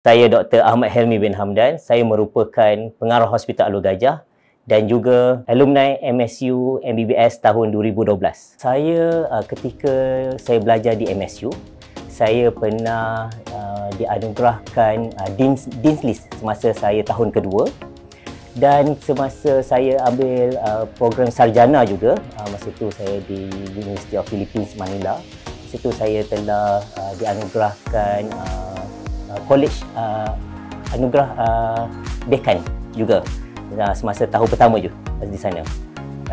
Saya Dr. Ahmad Helmi bin Hamdan. Saya merupakan pengarah Hospital Alor Gajah dan juga alumni MSU MBBS tahun 2012. Saya ketika saya belajar di MSU, saya pernah dianugerahkan Dean's List semasa saya tahun kedua, dan semasa saya ambil program sarjana juga, masa itu saya di University of Philippines Manila. Masa itu saya telah dianugerahkan college anugerah dekan juga semasa tahun pertama je di sana.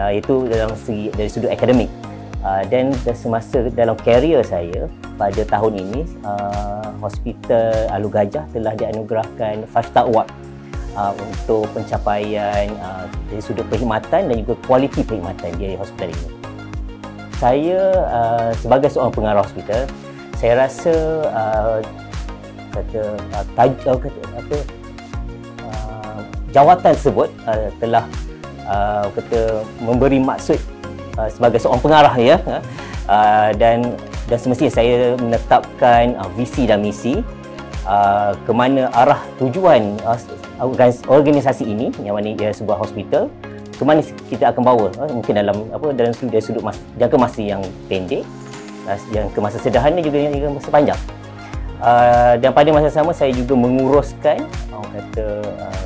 Itu dari sudut akademik. Dan semasa dalam karier saya pada tahun ini, Hospital Alor Gajah telah dianugerahkan 5-star award untuk pencapaian dari sudut perkhidmatan dan juga kualiti perkhidmatan di hospital ini. Saya sebagai seorang pengarah hospital, saya rasa jawatan tersebut telah memberi maksud sebagai seorang pengarah, ya, dan semestinya saya menetapkan visi dan misi ke mana arah tujuan organisasi ini, yang mana ia sebuah hospital, ke mana kita akan bawa, mungkin dalam sudut jangka masa yang pendek, jangka masa sederhana juga yang masa panjang. Dan pada masa sama saya juga menguruskan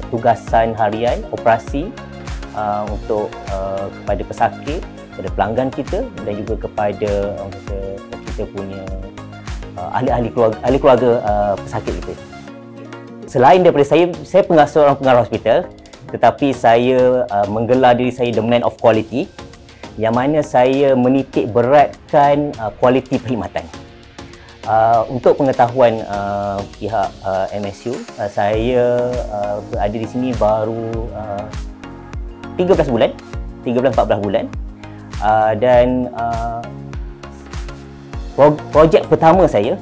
tugasan harian operasi untuk kepada pesakit, kepada pelanggan kita, dan juga kepada kita punya ahli keluarga pesakit kita. Selain daripada saya seorang pengarah hospital, tetapi saya menggelar diri saya the man of quality, yang mana saya menitik beratkan kualiti perkhidmatan. Untuk pengetahuan pihak MSU, saya berada di sini baru 13-14 bulan, dan projek pertama saya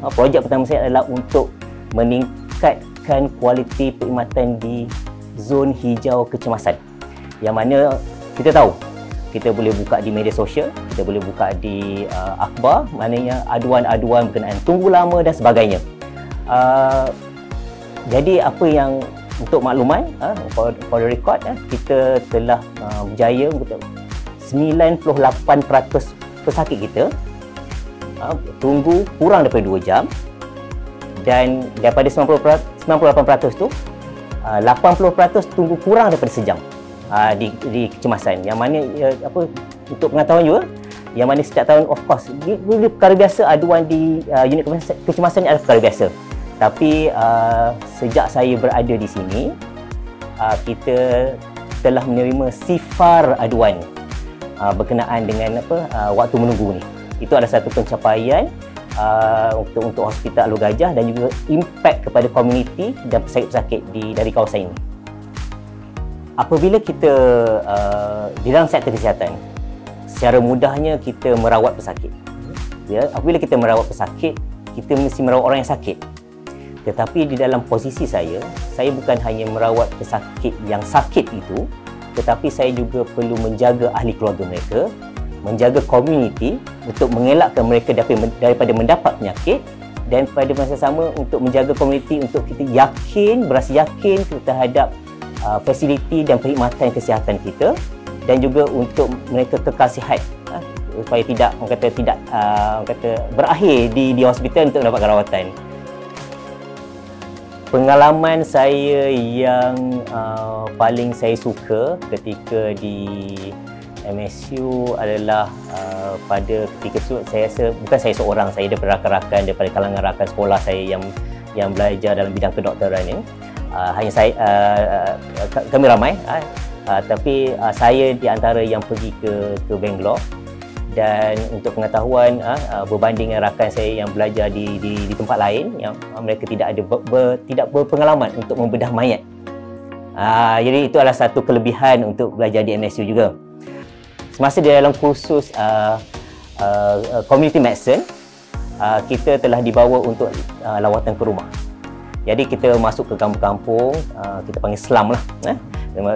adalah untuk meningkatkan kualiti perkhidmatan di zon hijau kecemasan, yang mana kita tahu kita boleh buka di media sosial, kita boleh buka di akhbar, maknanya aduan-aduan berkenaan tunggu lama dan sebagainya. Jadi apa yang untuk makluman, for the record, kita telah berjaya 98% pesakit kita tunggu kurang daripada 2 jam, dan daripada 98% tu 80% tunggu kurang daripada sejam di kecemasan, yang mana untuk pengetahuan juga, yang mana setiap tahun, of course, ini perkara biasa, aduan di unit kecemasan ini adalah perkara biasa. Tapi sejak saya berada di sini, kita telah menerima sifar aduan berkenaan dengan waktu menunggu ni. Itu adalah satu pencapaian untuk Hospital Alor Gajah, dan juga impak kepada komuniti dan pesakit-pesakit dari kawasan ini. Apabila kita di dalam sektor kesihatan, secara mudahnya kita merawat pesakit. Ya, apabila kita merawat pesakit, kita mesti merawat orang yang sakit. Tetapi di dalam posisi saya bukan hanya merawat pesakit yang sakit itu, tetapi saya juga perlu menjaga ahli keluarga mereka, menjaga komuniti untuk mengelakkan mereka daripada mendapat penyakit, dan pada masa sama untuk menjaga komuniti untuk kita berasa yakin terhadap fasiliti dan perkhidmatan kesihatan kita, dan juga untuk mereka kekal sihat, supaya tidak berakhir di hospital untuk mendapatkan rawatan. Pengalaman saya yang paling saya suka ketika di MSU adalah pada ketika itu saya rasa bukan saya seorang, saya daripada rakan-rakan daripada kalangan rakan sekolah saya yang belajar dalam bidang kedokteran ini. Hanya saya, kami ramai, tapi saya di antara yang pergi ke Bangalore, dan untuk pengetahuan, berbanding dengan rakan saya yang belajar di tempat lain, yang mereka tidak berpengalaman untuk membedah mayat. Jadi itu adalah satu kelebihan untuk belajar di MSU juga. Semasa di dalam kursus community medicine, kita telah dibawa untuk lawatan ke rumah. Jadi kita masuk ke kampung-kampung, kita panggil slum lah,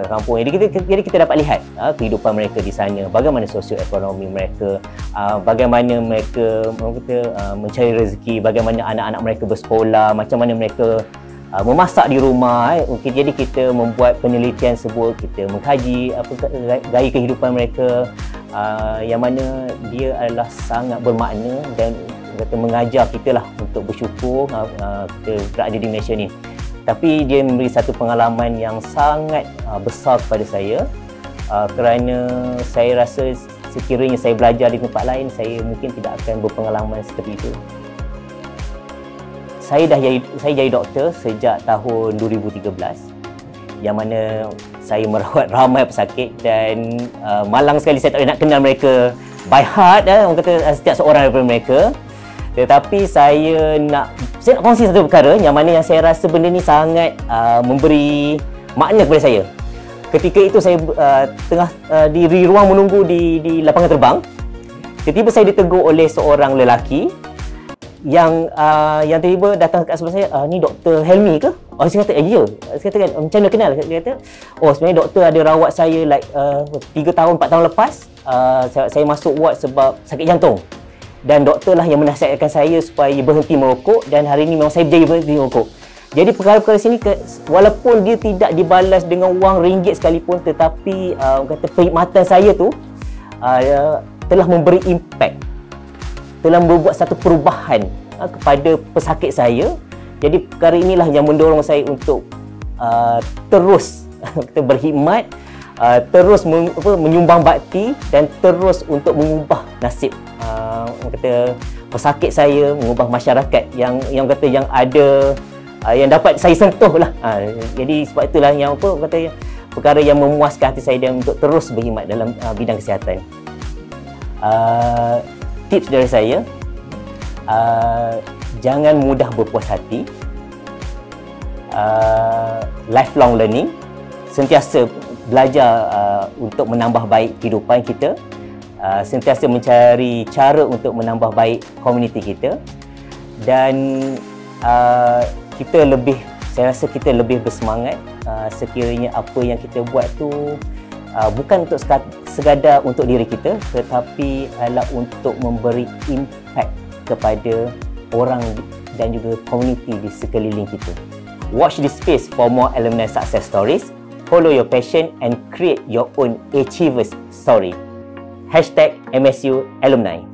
kampung. Jadi kita dapat lihat kehidupan mereka di sana, bagaimana sosioekonomi mereka, bagaimana mereka mencari rezeki, bagaimana anak-anak mereka bersekolah, macam mana mereka memasak di rumah. Jadi kita membuat penelitian sebut, kita mengkaji gaya kehidupan mereka, yang mana dia adalah sangat bermakna dan kata mengajar kita lah untuk bersyukur kita berada di Malaysia ni. Tapi dia memberi satu pengalaman yang sangat besar kepada saya, kerana saya rasa sekiranya saya belajar di tempat lain, saya mungkin tidak akan berpengalaman seperti itu. Saya jadi doktor sejak tahun 2013, yang mana saya merawat ramai pesakit dan malang sekali saya tak boleh nak kenal mereka by heart, orang kata setiap seorang daripada mereka. Tetapi saya nak kongsi satu perkara yang mana yang saya rasa benda ni sangat memberi makna kepada saya. Ketika itu saya tengah di ruang menunggu di lapangan terbang. Tiba-tiba saya ditegur oleh seorang lelaki yang tiba-tiba datang kat sebelah saya, ni Dr. Helmi ke? Oh, saya kata, ya. Saya kata, macam mana kenal? Dia kata, oh sebenarnya doktor ada rawat saya 3 tahun, 4 tahun lepas. Saya masuk ward sebab sakit jantung. Dan doktor lah yang menasihatkan saya supaya berhenti merokok, dan hari ini memang saya berjaya berhenti merokok. Jadi perkara-perkara sini, walaupun dia tidak dibalas dengan wang ringgit sekalipun, tetapi kata perkhidmatan saya tu telah memberi impact, telah membuat satu perubahan kepada pesakit saya. Jadi perkara inilah yang mendorong saya untuk terus berkhidmat, terus menyumbang bakti dan terus untuk mengubah nasib pesakit saya, mengubah masyarakat yang ada yang dapat saya sentuh lah. Jadi sebab itulah yang perkara yang memuaskan hati saya dan untuk terus berkhidmat dalam bidang kesihatan. Tips dari saya, jangan mudah berpuas hati, lifelong learning, sentiasa belajar untuk menambah baik kehidupan kita, sentiasa mencari cara untuk menambah baik komuniti kita, dan saya rasa kita lebih bersemangat sekiranya apa yang kita buat tu bukan untuk sekadar untuk diri kita, tetapi adalah untuk memberi impact kepada orang dan juga komuniti di sekeliling kita. Watch this space for more alumni success stories. Follow your passion and create your own achievers story. #MSU Alumni.